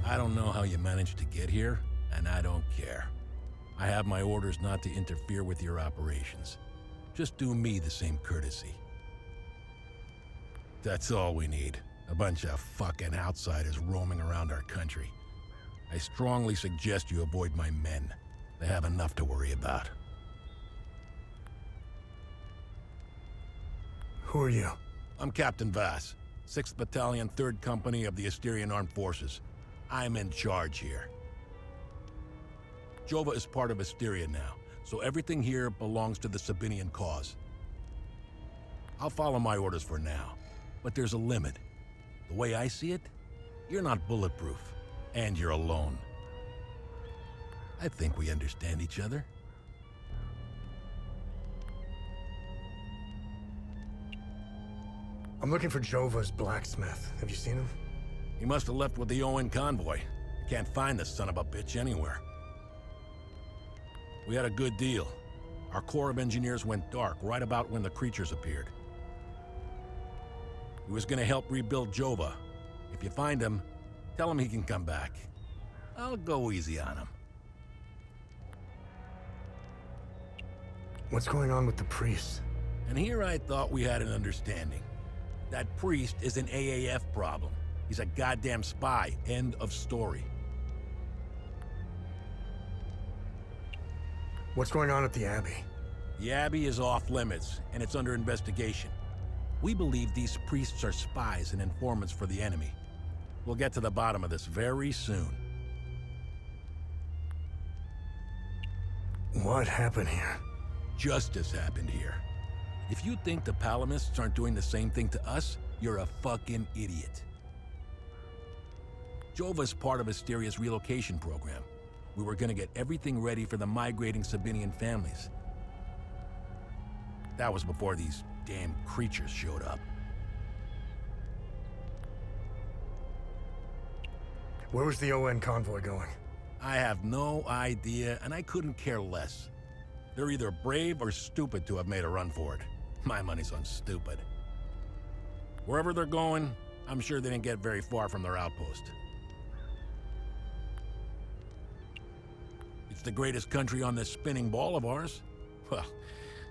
I don't know how you managed to get here, and I don't care. I have my orders not to interfere with your operations. Just do me the same courtesy. That's all we need. A bunch of fucking outsiders roaming around our country. I strongly suggest you avoid my men. They have enough to worry about. Who are you? I'm Captain Vass, 6th Battalion, 3rd Company of the Asterian Armed Forces. I'm in charge here. Jova is part of Asteria now, so everything here belongs to the Sabinian cause. I'll follow my orders for now, but there's a limit. The way I see it, you're not bulletproof, and you're alone. I think we understand each other. I'm looking for Jova's blacksmith. Have you seen him? He must have left with the UN convoy. I can't find this son of a bitch anywhere. We had a good deal. Our Corps of Engineers went dark right about when the creatures appeared. He was gonna help rebuild Jova. If you find him, tell him he can come back. I'll go easy on him. What's going on with the priest? And here I thought we had an understanding. That priest is an AAF problem. He's a goddamn spy. End of story. What's going on at the Abbey? The Abbey is off limits, and it's under investigation. We believe these priests are spies and informants for the enemy. We'll get to the bottom of this very soon. What happened here? Justice happened here. If you think the Palamists aren't doing the same thing to us, you're a fucking idiot. Jova's part of Asteria's relocation program. We were gonna get everything ready for the migrating Sabinian families. That was before these damn creatures showed up. Where was the UN convoy going? I have no idea, and I couldn't care less. They're either brave or stupid to have made a run for it. My money's on stupid. Wherever they're going, I'm sure they didn't get very far from their outpost. It's the greatest country on this spinning ball of ours. Well,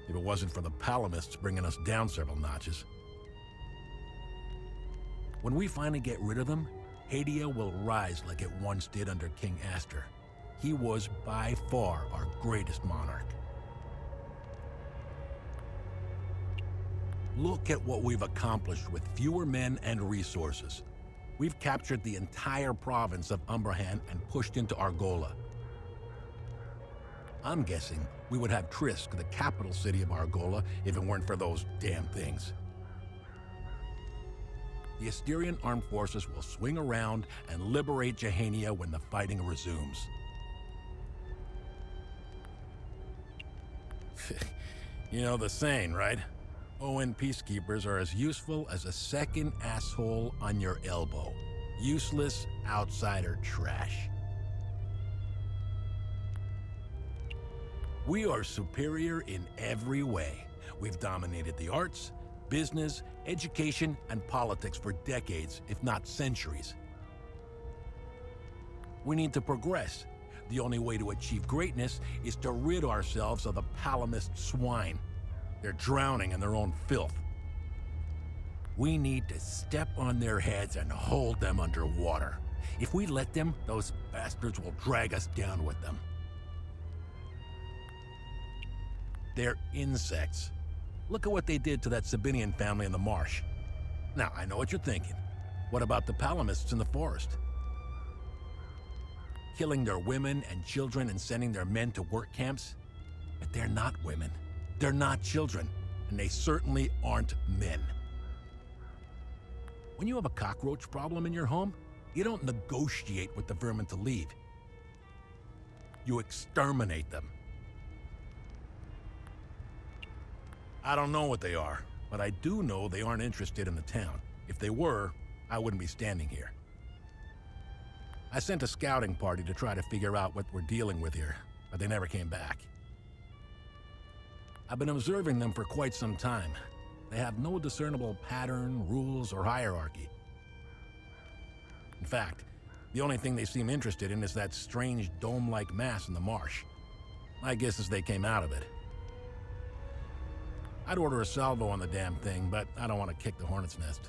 if it wasn't for the Palamists bringing us down several notches. When we finally get rid of them, Hadia will rise like it once did under King Aster. He was by far our greatest monarch. Look at what we've accomplished with fewer men and resources. We've captured the entire province of Umbrahan and pushed into Argola. I'm guessing we would have Trisk, the capital city of Argola, if it weren't for those damn things. The Asterian armed forces will swing around and liberate Jehania when the fighting resumes. You know the saying, right? ON peacekeepers are as useful as a second asshole on your elbow. Useless outsider trash. We are superior in every way. We've dominated the arts, business, education, and politics for decades, if not centuries. We need to progress. The only way to achieve greatness is to rid ourselves of the Palamist swine. They're drowning in their own filth. We need to step on their heads and hold them underwater. If we let them, those bastards will drag us down with them. They're insects. Look at what they did to that Sabinian family in the marsh. Now, I know what you're thinking. What about the Palamists in the forest? Killing their women and children and sending their men to work camps? But they're not women. They're not children. And they certainly aren't men. When you have a cockroach problem in your home, you don't negotiate with the vermin to leave. You exterminate them. I don't know what they are, but I do know they aren't interested in the town. If they were, I wouldn't be standing here. I sent a scouting party to try to figure out what we're dealing with here, but they never came back. I've been observing them for quite some time. They have no discernible pattern, rules, or hierarchy. In fact, The only thing they seem interested in is that strange dome-like mass in the marsh. My guess is they came out of it. I'd order a salvo on the damn thing, but I don't want to kick the hornet's nest.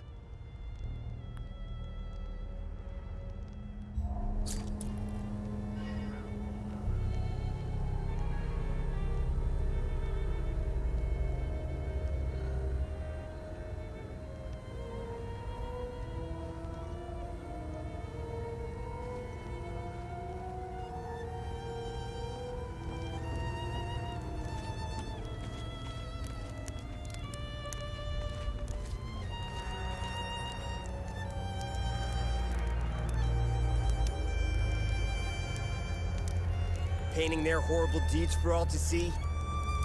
Painting their horrible deeds for all to see?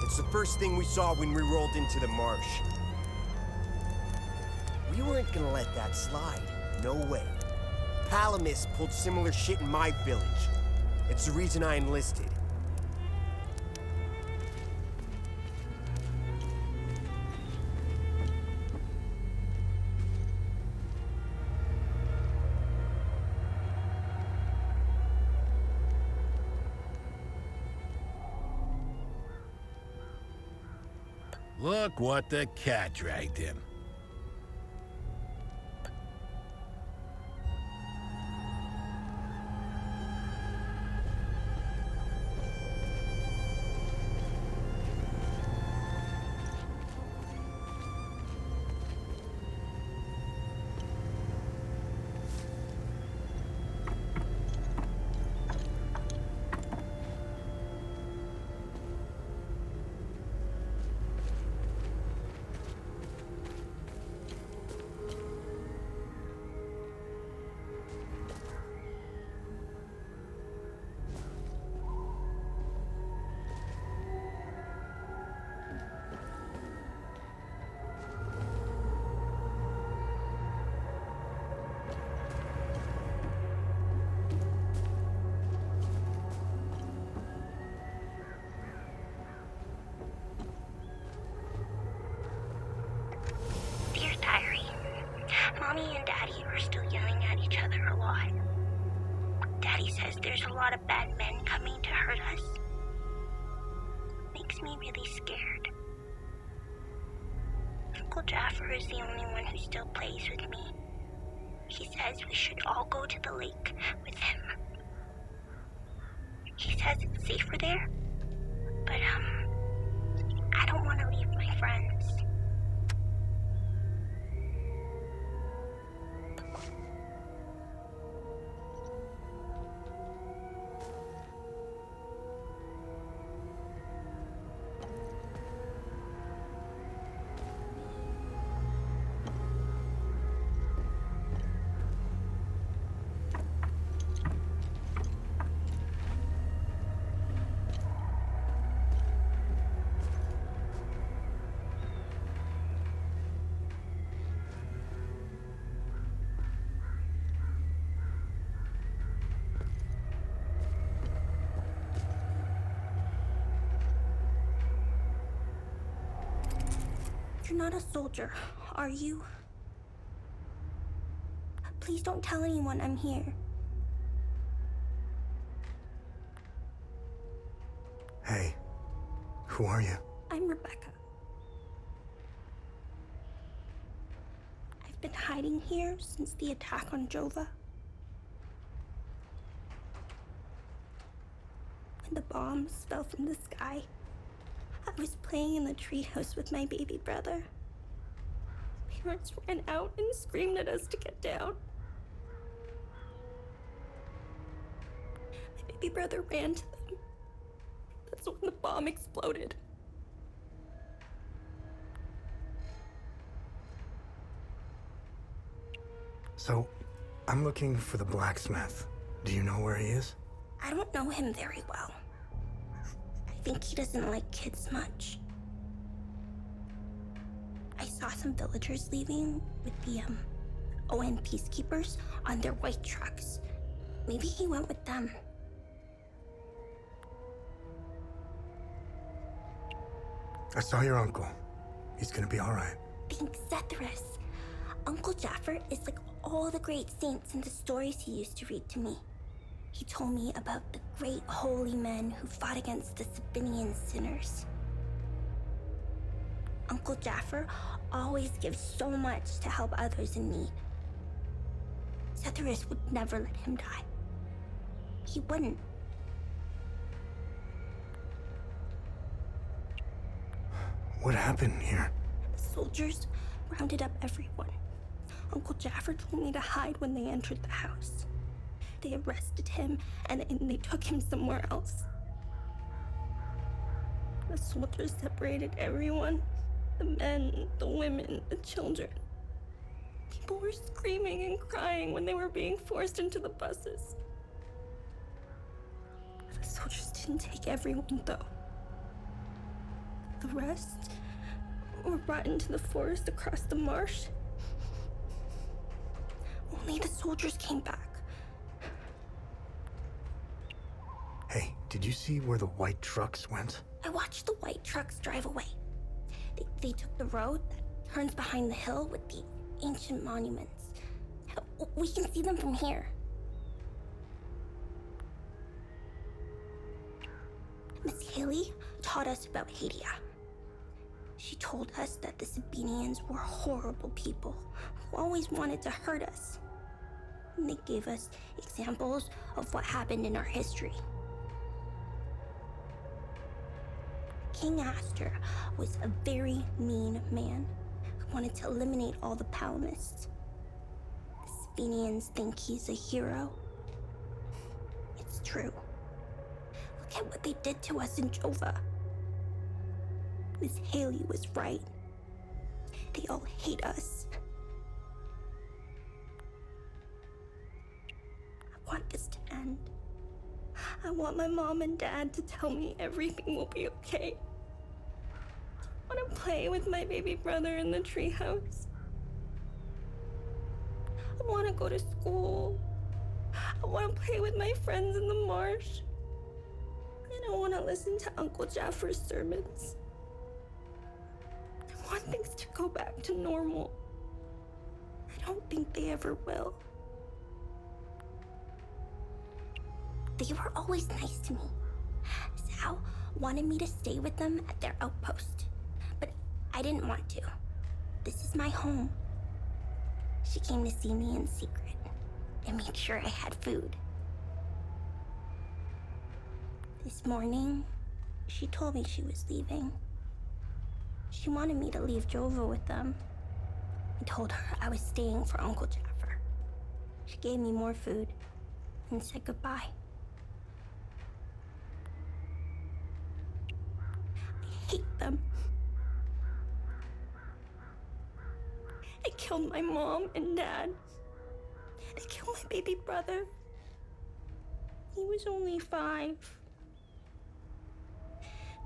It's the first thing we saw when we rolled into the marsh. We weren't gonna let that slide. No way. Palamis pulled similar shit in my village. It's the reason I enlisted. Look what the cat dragged in. Mommy and Daddy are still yelling at each other a lot. Daddy says there's a lot of bad men coming to hurt us. Makes me really scared. Uncle Jaffer is the only one who still plays with me. He says we should all go to the lake with him. He says it's safer there, but I don't want to leave my friends. You're not a soldier, are you? Please don't tell anyone I'm here. Hey, who are you? I'm Rebecca. I've been hiding here since the attack on Jova. When the bombs fell from the sky, I was playing in the treehouse with my baby brother. Parents ran out and screamed at us to get down. My baby brother ran to them. That's when the bomb exploded. So, I'm looking for the blacksmith. Do you know where he is? I don't know him very well. I think he doesn't like kids much. I saw some villagers leaving with the ON peacekeepers on their white trucks. Maybe he went with them. I saw your uncle. He's gonna be all right. Thanks, Zethris. Uncle Jaffer is like all all the great saints and the stories he used to read to me. He told me about the great holy men who fought against the Sabinian sinners. Uncle Jaffer always gives so much to help others in need. Setharus would never let him die. He wouldn't. What happened here? The soldiers rounded up everyone. Uncle Jaffer told me to hide when they entered the house. They arrested him and they took him somewhere else. The soldiers separated everyone. The men, the women, the children. People were screaming and crying when they were being forced into the buses. The soldiers didn't take everyone, though. The rest were brought into the forest across the marsh. Only the soldiers came back. Hey, did you see where the white trucks went? I watched the white trucks drive away. They took the road that turns behind the hill with the ancient monuments. We can see them from here. Miss Haley taught us about Hadia. She told us that the Sabinians were horrible people who always wanted to hurt us. And they gave us examples of what happened in our history. King Astor was a very mean man who wanted to eliminate all the Palamists. The Sabinians think he's a hero. It's true. Look at what they did to us in Jova. Miss Haley was right. They all hate us. I want this to end. I want my mom and dad to tell me everything will be okay. I want to play with my baby brother in the treehouse. I want to go to school. I want to play with my friends in the marsh. And I want to listen to Uncle Jaffer's sermons. I want things to go back to normal. I don't think they ever will. They were always nice to me. Sal wanted me to stay with them at their outpost, but I didn't want to. This is my home. She came to see me in secret and made sure I had food. This morning, she told me she was leaving. She wanted me to leave Jova with them. I told her I was staying for Uncle Jaffer. She gave me more food and said goodbye. I hate them. They killed my mom and dad. They killed my baby brother. He was only 5.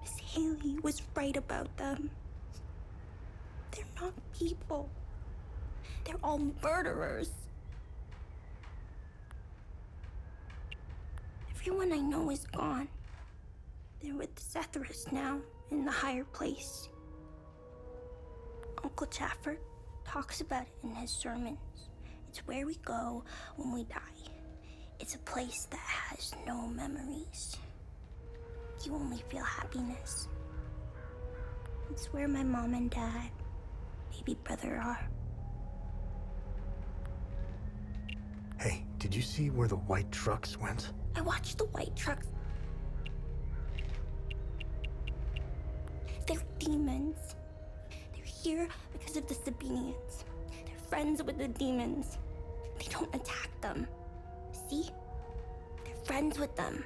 Miss Haley was right about them. They're not people. They're all murderers. Everyone I know is gone. They're with Setharus now, in the higher place. Uncle Jaffer talks about it in his sermons. It's where we go when we die. It's a place that has no memories. You only feel happiness. It's where my mom and dad, baby brother are. Hey, did you see where the white trucks went? I watched the white trucks. They're demons. They're here because of the Sabinians. They're friends with the demons. They don't attack them. See? They're friends with them.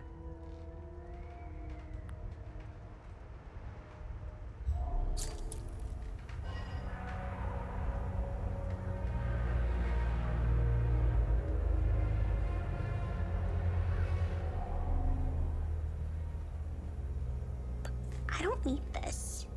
I don't need this.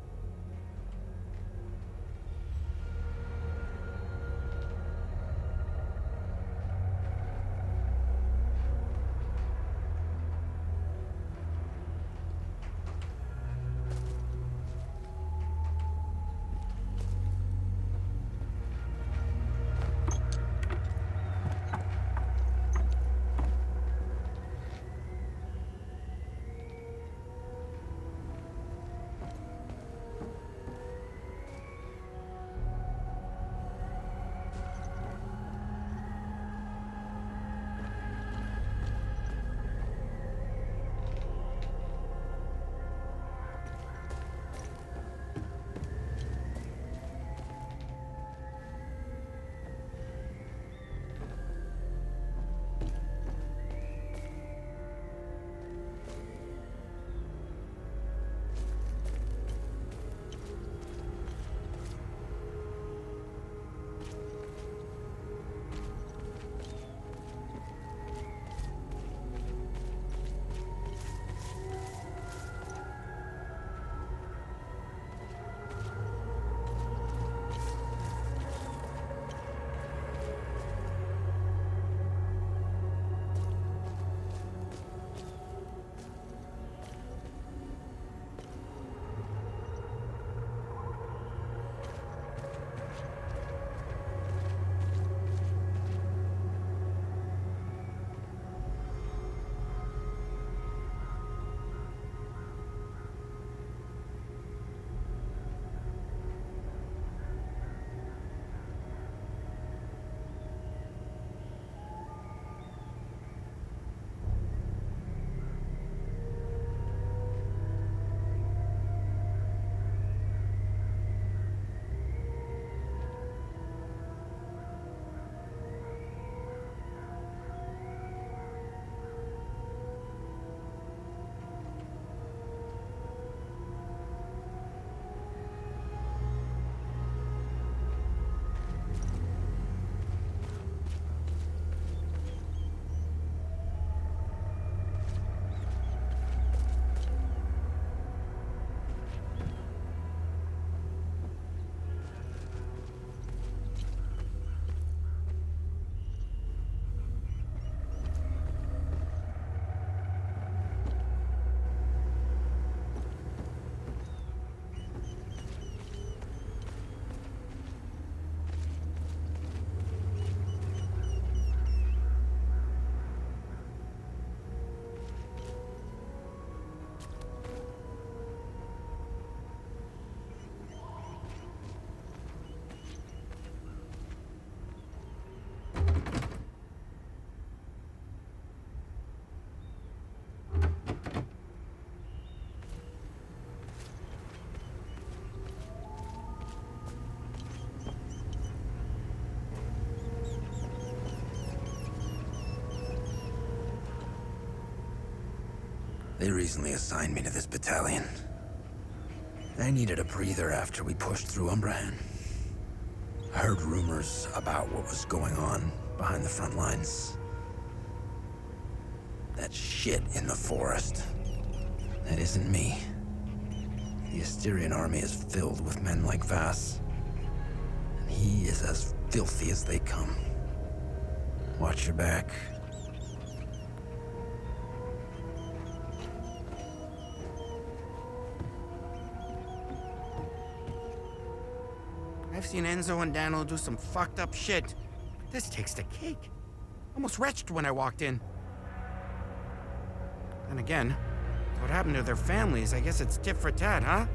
They recently assigned me to this battalion. I needed a breather after we pushed through Umbrahan. I heard rumors about what was going on behind the front lines. That shit in the forest. That isn't me. The Asterian army is filled with men like Vass. And he is as filthy as they come. Watch your back. I've seen Enzo and Daniel do some fucked up shit. This takes the cake. Almost retched when I walked in. Then again, what happened to their families? I guess it's tit for tat, huh?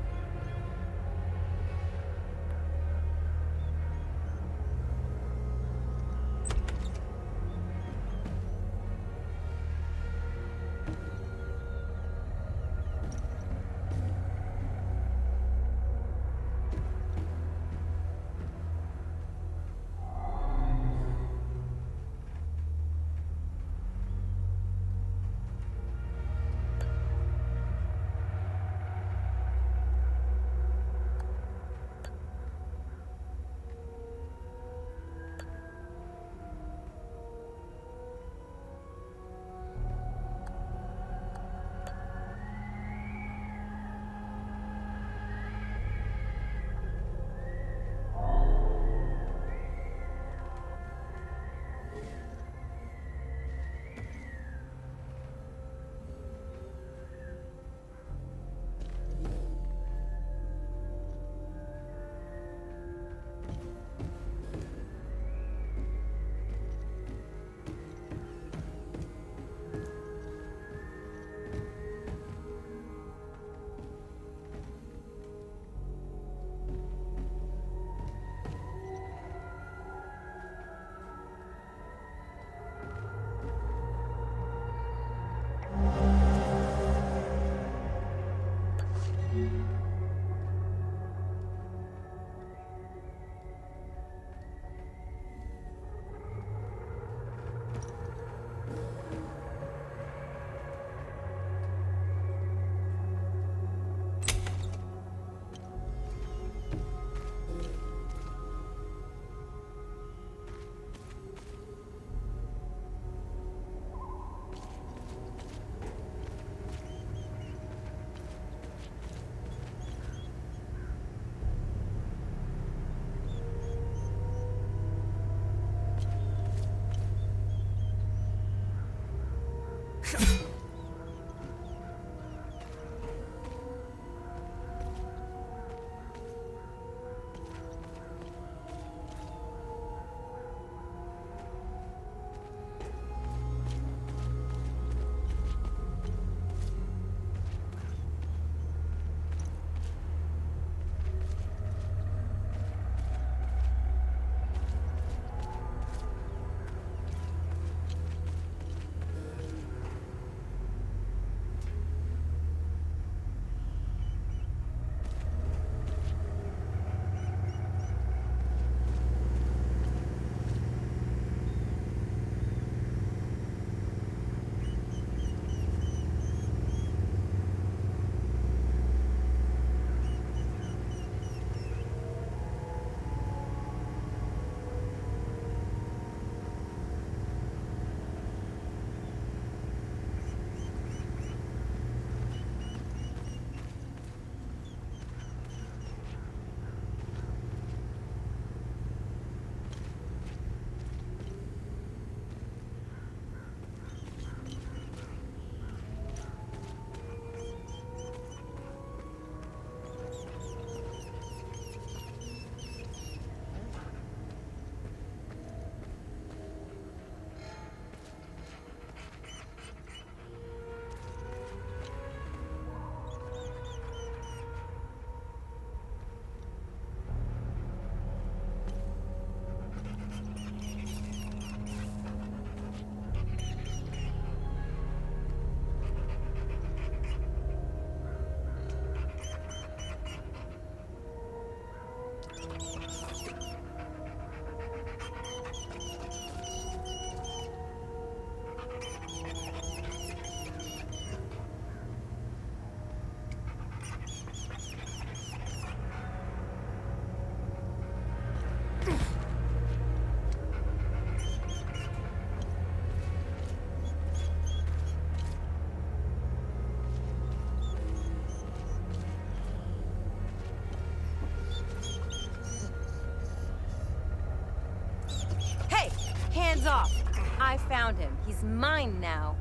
found him. He's mine now.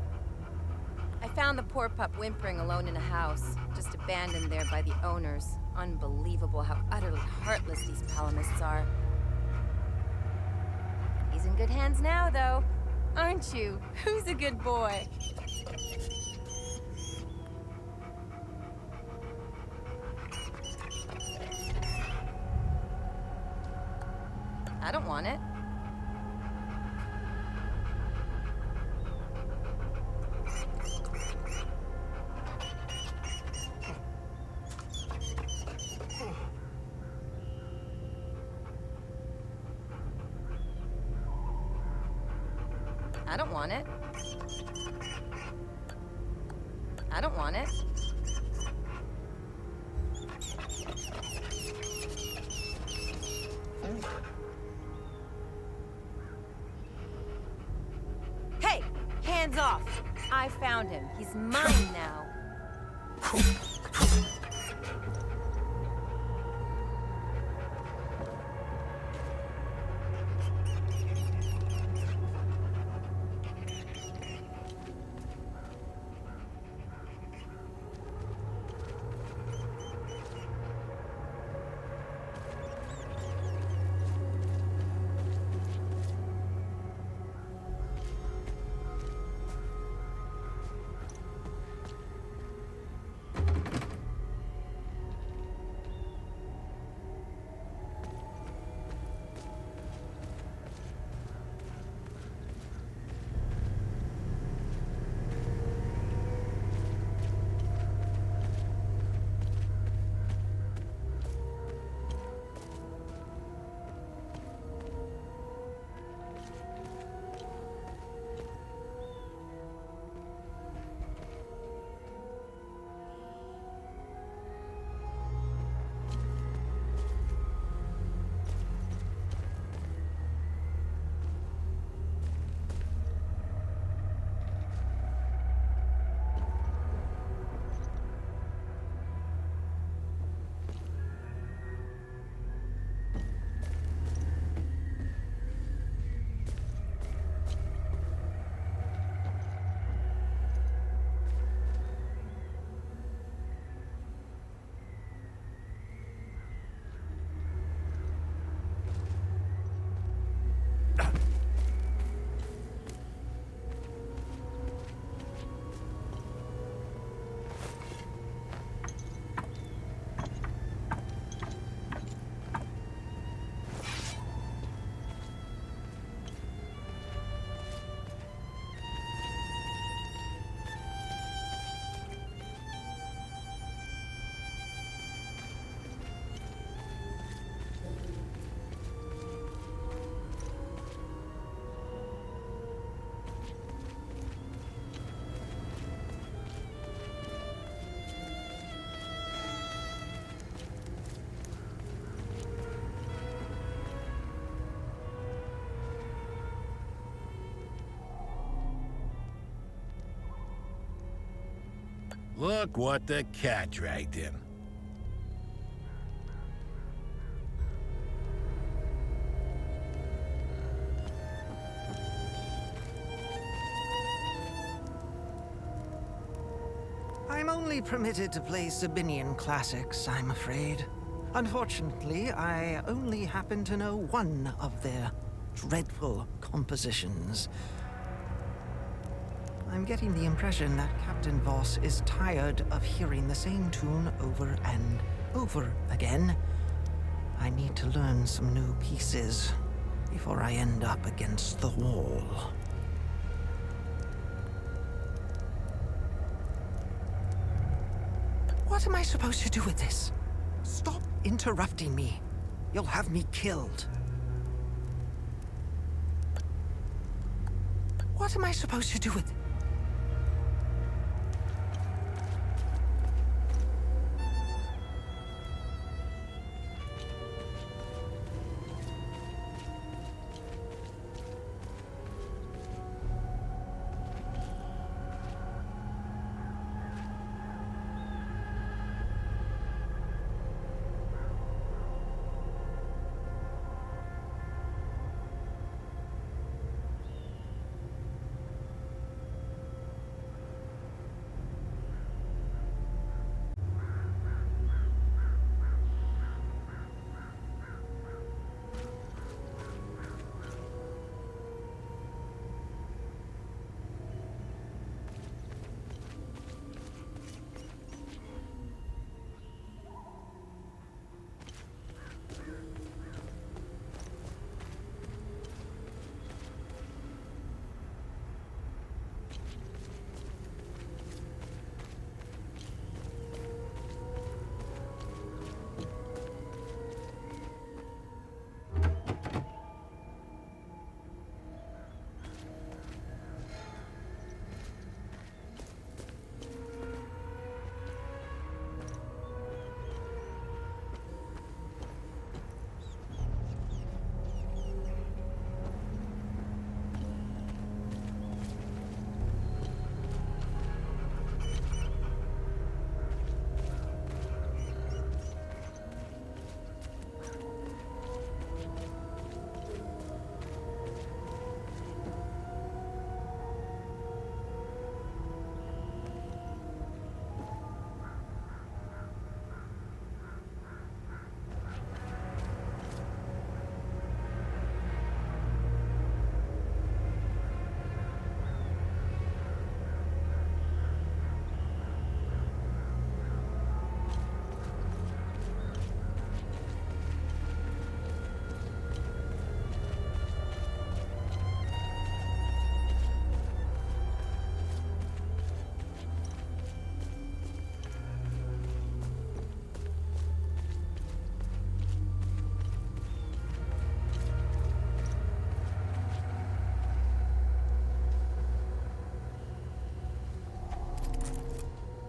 I found the poor pup whimpering alone in a house, just abandoned there by the owners. Unbelievable how utterly heartless these palamists are. He's in good hands now, though. Aren't you? Who's a good boy? I don't want it. I don't want it. I don't want it. Hey! Hands off! I found him. He's mine now. Look what the cat dragged in. I'm only permitted to play Sabinian classics, I'm afraid. Unfortunately, I only happen to know one of their dreadful compositions. I'm getting the impression that Captain Voss is tired of hearing the same tune over and over again. I need to learn some new pieces before I end up against the wall. What am I supposed to do with this? Stop interrupting me. You'll have me killed. What am I supposed to do with it?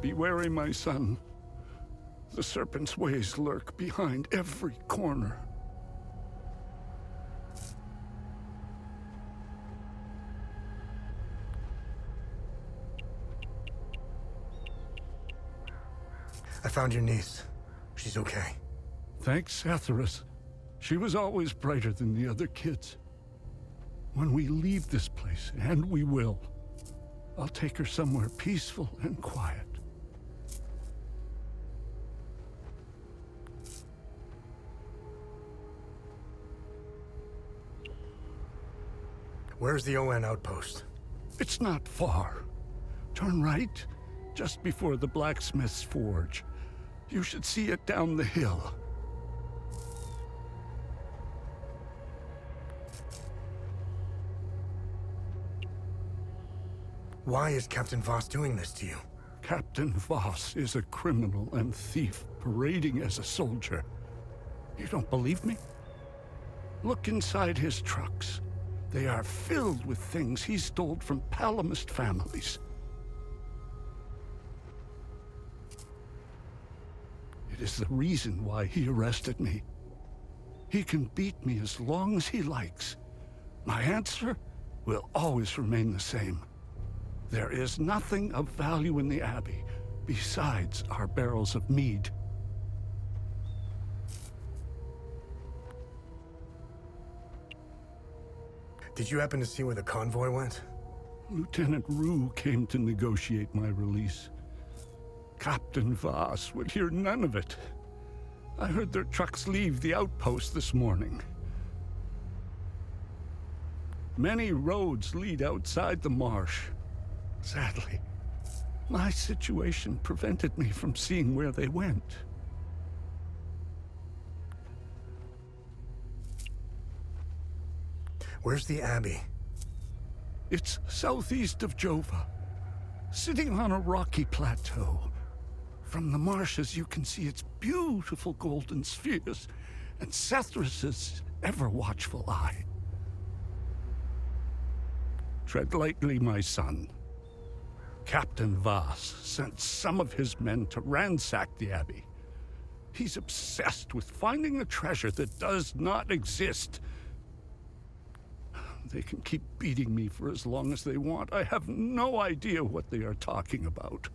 Be wary, my son. The serpent's ways lurk behind every corner. I found your niece. She's okay. Thanks, Atheris. She was always brighter than the other kids. When we leave this place, and we will, I'll take her somewhere peaceful and quiet. Where's the ON outpost? It's not far. Turn right, just before the blacksmith's forge. You should see it down the hill. Why is Captain Voss doing this to you? Captain Voss is a criminal and thief parading as a soldier. You don't believe me? Look inside his trucks. They are filled with things he stole from Palamist families. It is the reason why he arrested me. He can beat me as long as he likes. My answer will always remain the same. There is nothing of value in the Abbey besides our barrels of mead. Did you happen to see where the convoy went? Lieutenant Rue came to negotiate my release. Captain Voss would hear none of it. I heard their trucks leave the outpost this morning. Many roads lead outside the marsh. Sadly, my situation prevented me from seeing where they went. Where's the Abbey? It's southeast of Jova, sitting on a rocky plateau. From the marshes you can see its beautiful golden spheres and Sethris's ever-watchful eye. Tread lightly, my son. Captain Voss sent some of his men to ransack the Abbey. He's obsessed with finding a treasure that does not exist. They can keep beating me for as long as they want. I have no idea what they are talking about.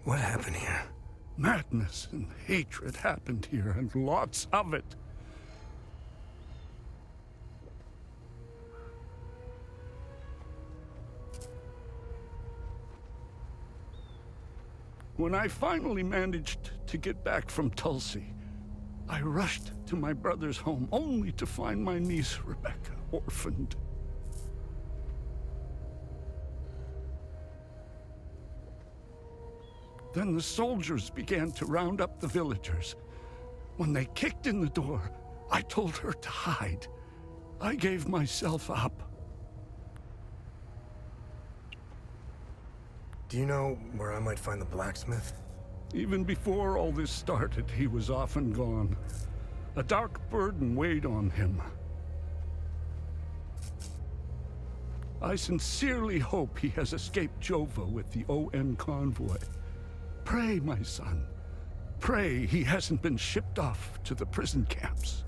What happened here? Madness and hatred happened here, and lots of it. When I finally managed to get back from Tulsi, I rushed to my brother's home only to find my niece Rebecca orphaned. Then the soldiers began to round up the villagers. When they kicked in the door, I told her to hide. I gave myself up. Do you know where I might find the blacksmith? Even before all this started, he was off and gone. A dark burden weighed on him. I sincerely hope he has escaped Jova with the ON convoy. Pray, my son. Pray he hasn't been shipped off to the prison camps.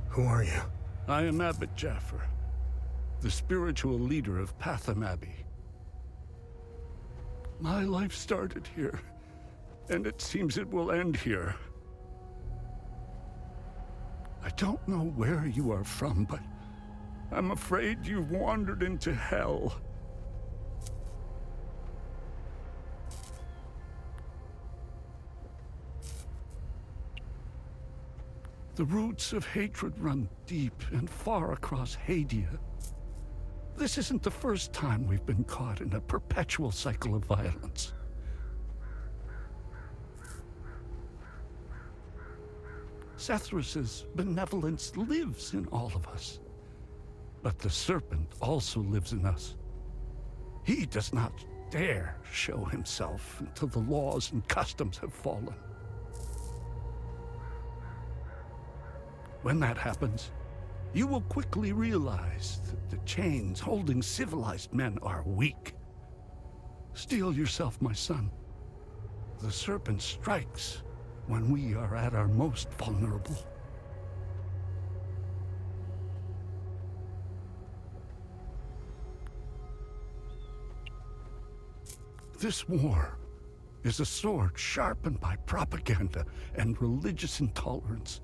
Who are you? I am Abbot Jaffer, the spiritual leader of Patham Abbey. My life started here, and it seems it will end here. I don't know where you are from, but I'm afraid you've wandered into hell. The roots of hatred run deep and far across Hadia. This isn't the first time we've been caught in a perpetual cycle of violence. Sethrus's benevolence lives in all of us. But the serpent also lives in us. He does not dare show himself until the laws and customs have fallen. When that happens, you will quickly realize that the chains holding civilized men are weak. Steel yourself, my son. The serpent strikes when we are at our most vulnerable. This war is a sword sharpened by propaganda and religious intolerance,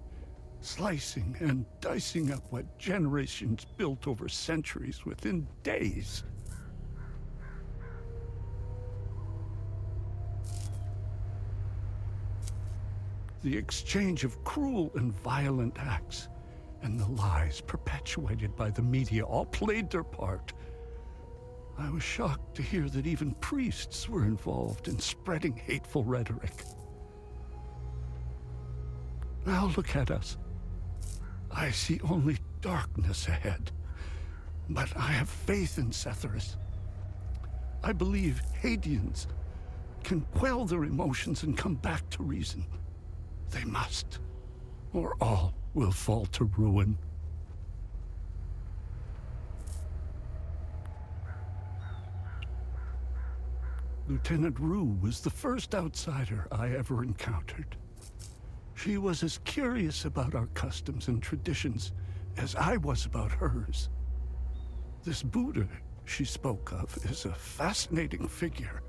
slicing and dicing up what generations built over centuries within days. The exchange of cruel and violent acts and the lies perpetuated by the media all played their part. I was shocked to hear that even priests were involved in spreading hateful rhetoric. Now look at us. I see only darkness ahead, but I have faith in Sethrus. I believe Hadeans can quell their emotions and come back to reason. They must, or all will fall to ruin. Lieutenant Rue was the first outsider I ever encountered. She was as curious about our customs and traditions as I was about hers. This Buddha she spoke of is a fascinating figure.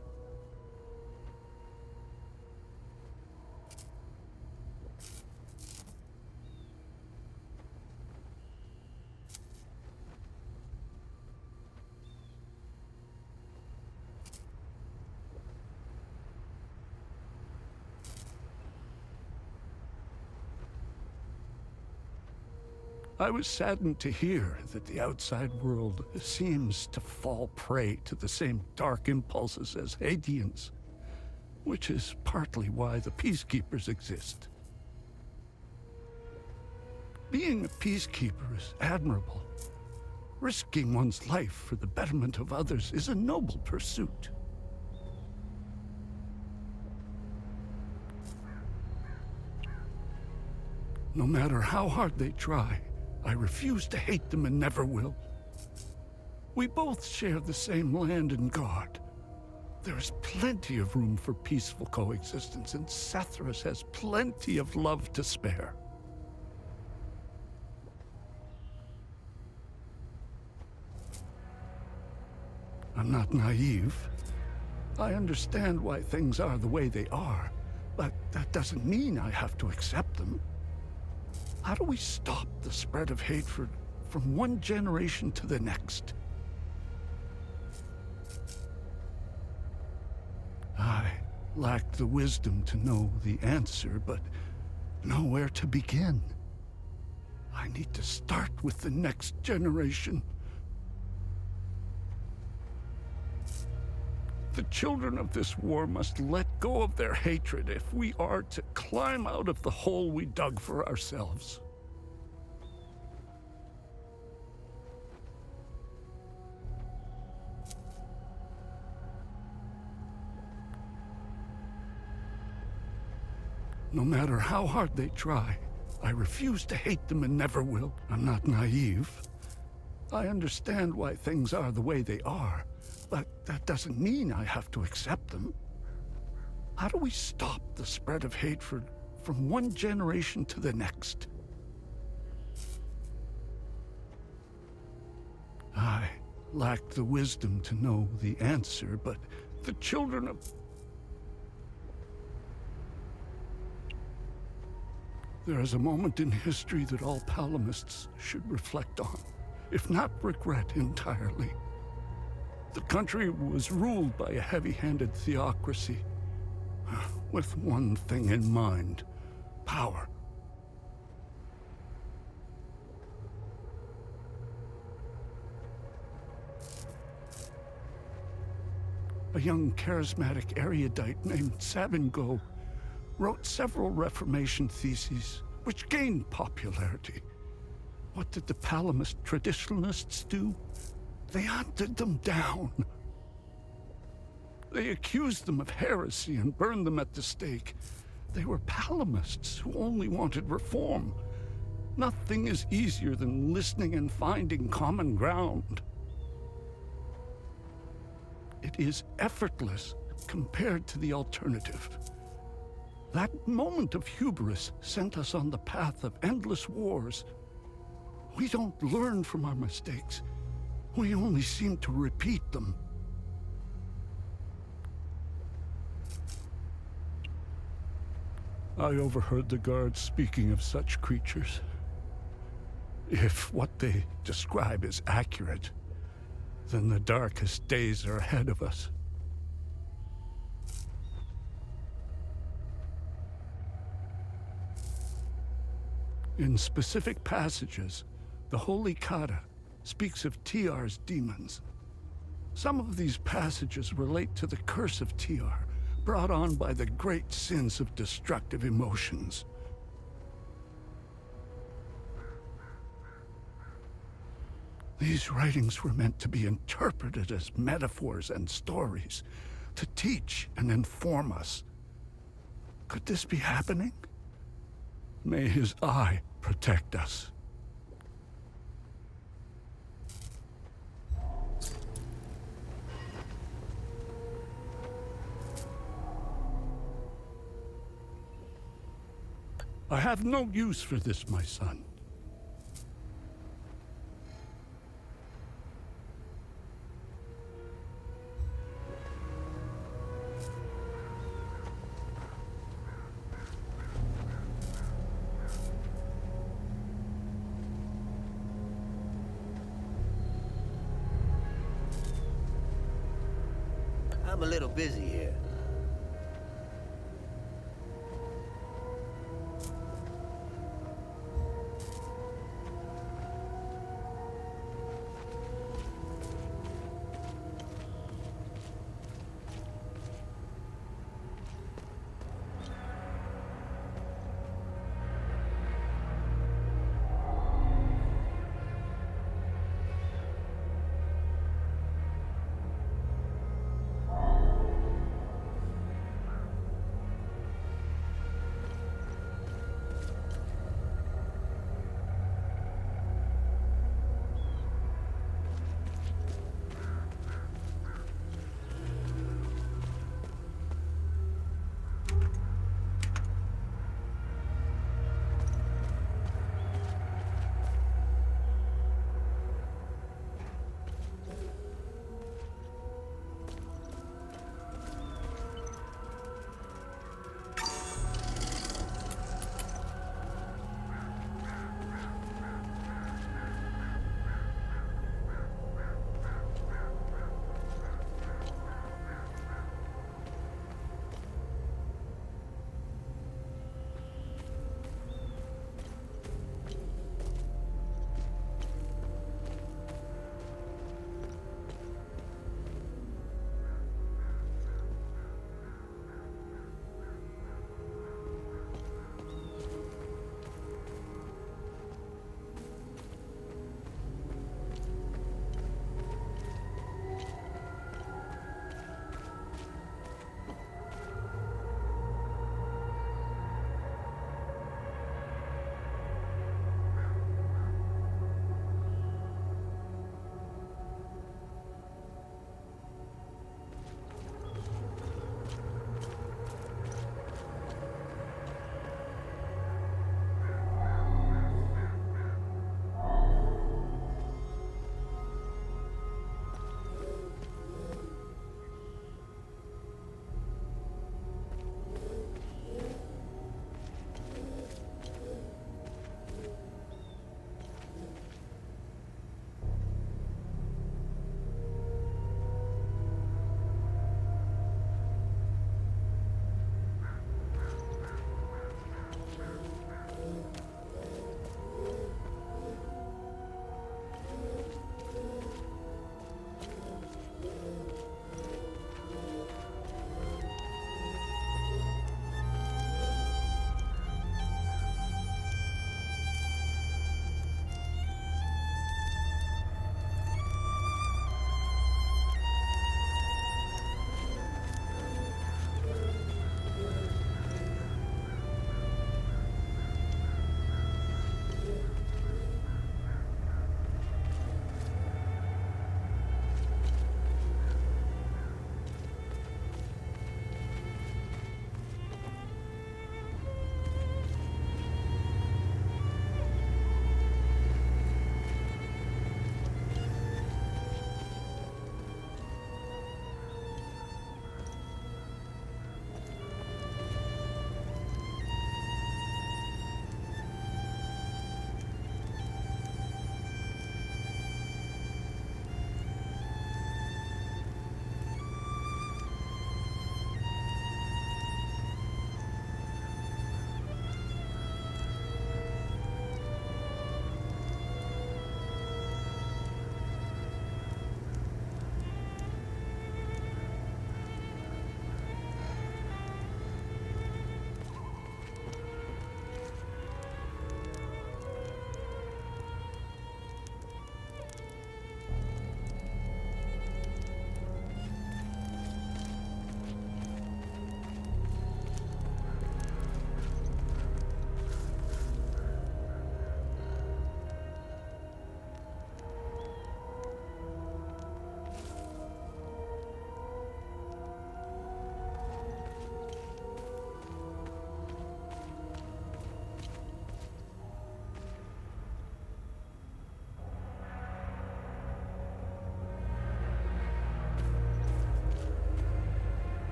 I was saddened to hear that the outside world seems to fall prey to the same dark impulses as Hadeans, which is partly why the peacekeepers exist. Being a peacekeeper is admirable. Risking one's life for the betterment of others is a noble pursuit. No matter how hard they try, I refuse to hate them and never will. We both share the same land and God. There is plenty of room for peaceful coexistence, and Sethrus has plenty of love to spare. I'm not naive. I understand why things are the way they are, but that doesn't mean I have to accept them. How do we stop the spread of hatred from one generation to the next? I lack the wisdom to know the answer, but know where to begin. I need to start with the next generation. The children of this war must let go of their hatred if we are to climb out of the hole we dug for ourselves. No matter how hard they try, I refuse to hate them and never will. I'm not naive. I understand why things are the way they are, but that doesn't mean I have to accept them. How do we stop the spread of hatred from one generation to the next? I lack the wisdom to know the answer, but the children of... There is a moment in history that all palamists should reflect on, if not regret entirely. The country was ruled by a heavy-handed theocracy, with one thing in mind: power. A young charismatic erudite named Sabingo wrote several Reformation theses which gained popularity. What did the Palamist traditionalists do? They hunted them down. They accused them of heresy and burned them at the stake. They were Palamists who only wanted reform. Nothing is easier than listening and finding common ground. It is effortless compared to the alternative. That moment of hubris sent us on the path of endless wars. We don't learn from our mistakes. We only seem to repeat them. I overheard the guards speaking of such creatures. If what they describe is accurate, then the darkest days are ahead of us. In specific passages, the Holy Kata speaks of TR's demons. Some of these passages relate to the curse of TR, brought on by the great sins of destructive emotions. These writings were meant to be interpreted as metaphors and stories, to teach and inform us. Could this be happening? May his eye protect us. I have no use for this, my son. I'm a little busy here.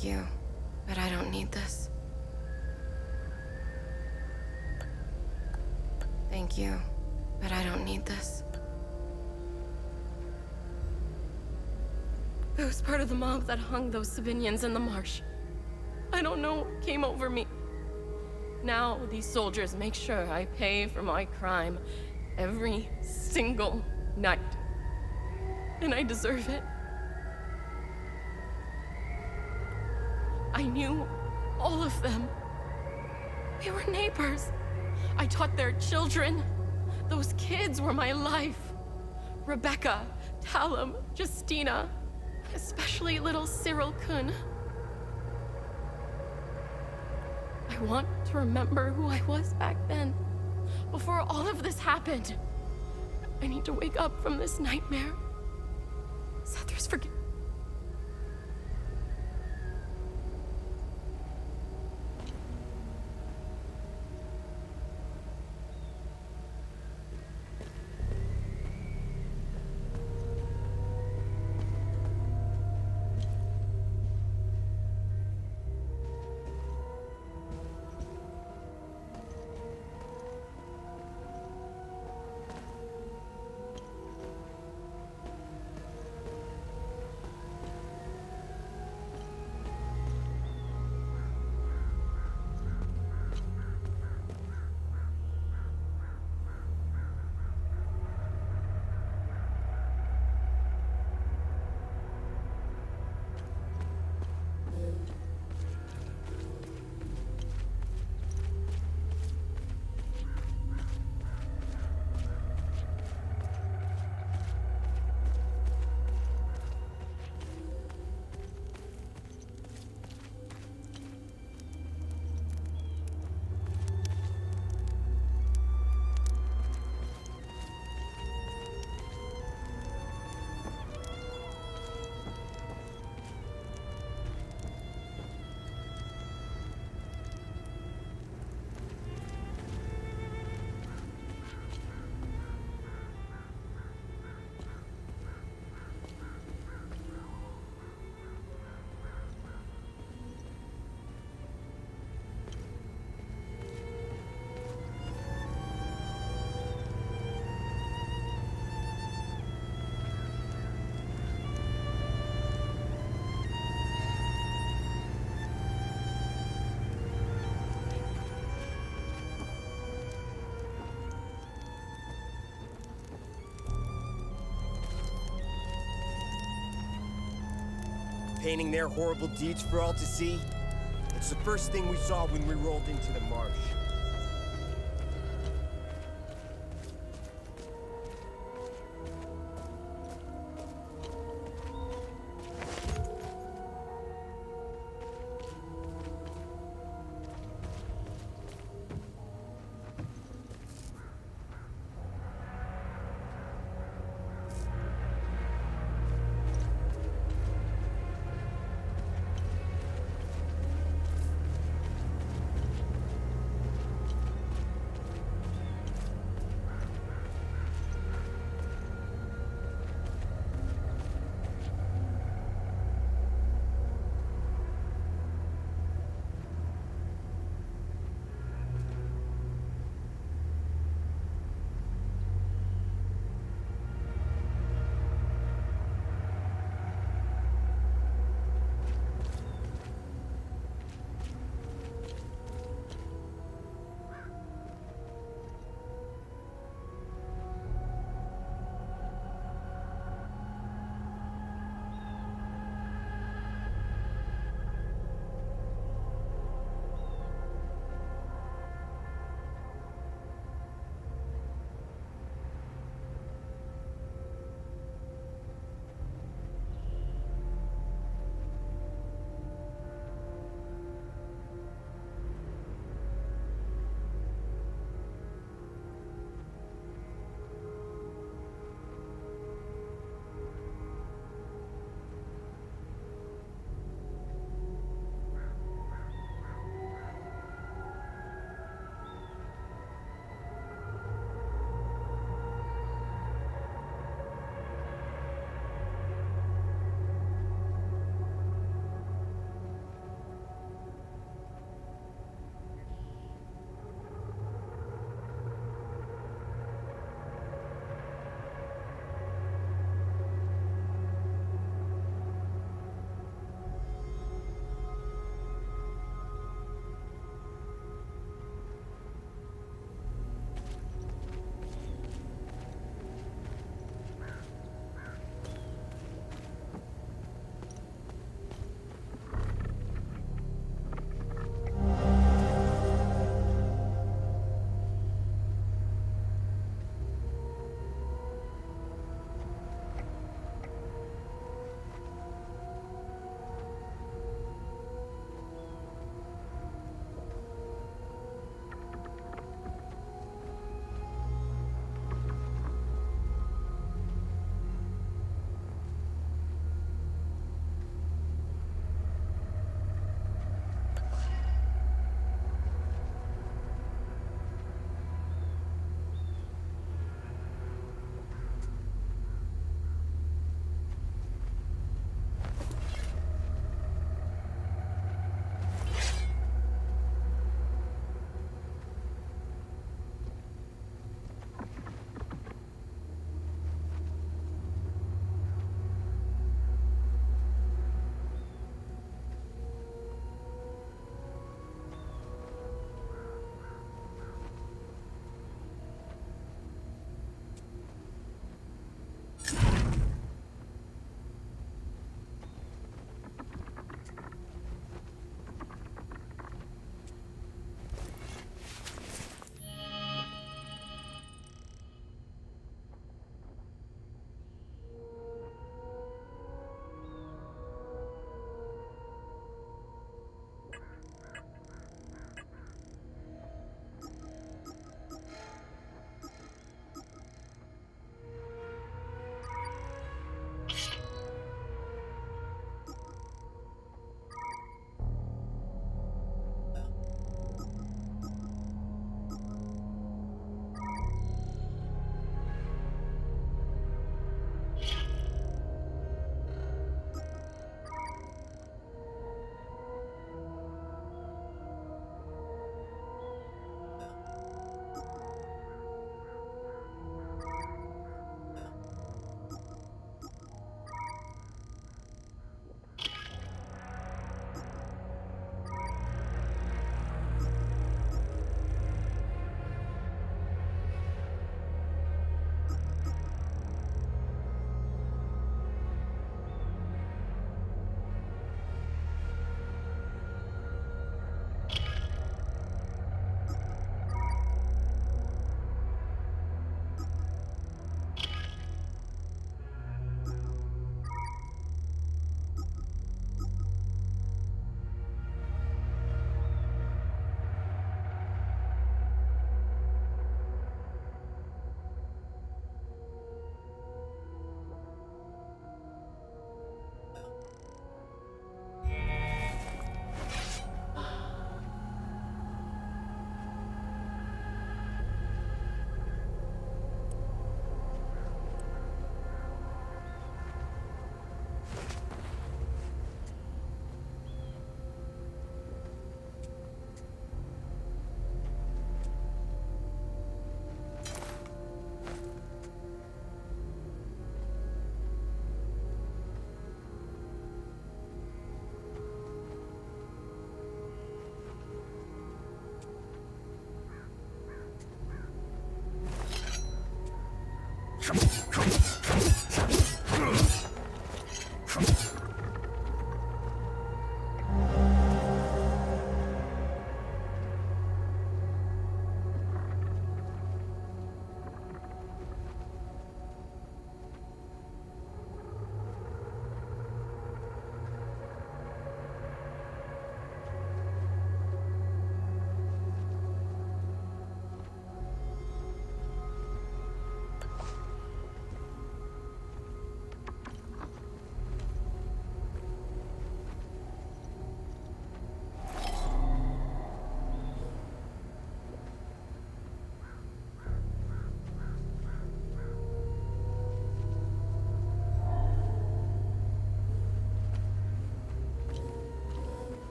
Thank you, but I don't need this. Thank you, but I don't need this. I was part of the mob that hung those civilians in the marsh. I don't know what came over me. Now these soldiers make sure I pay for my crime every single night. And I deserve it. I knew all of them. We were neighbors. I taught their children. Those kids were my life. Rebecca, Talum, Justina, especially little Cyril Kun. I want to remember who I was back then, before all of this happened. I need to wake up from this nightmare. Sethrus, forgive. Painting their horrible deeds for all to see. It's the first thing we saw when we rolled into the marsh.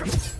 from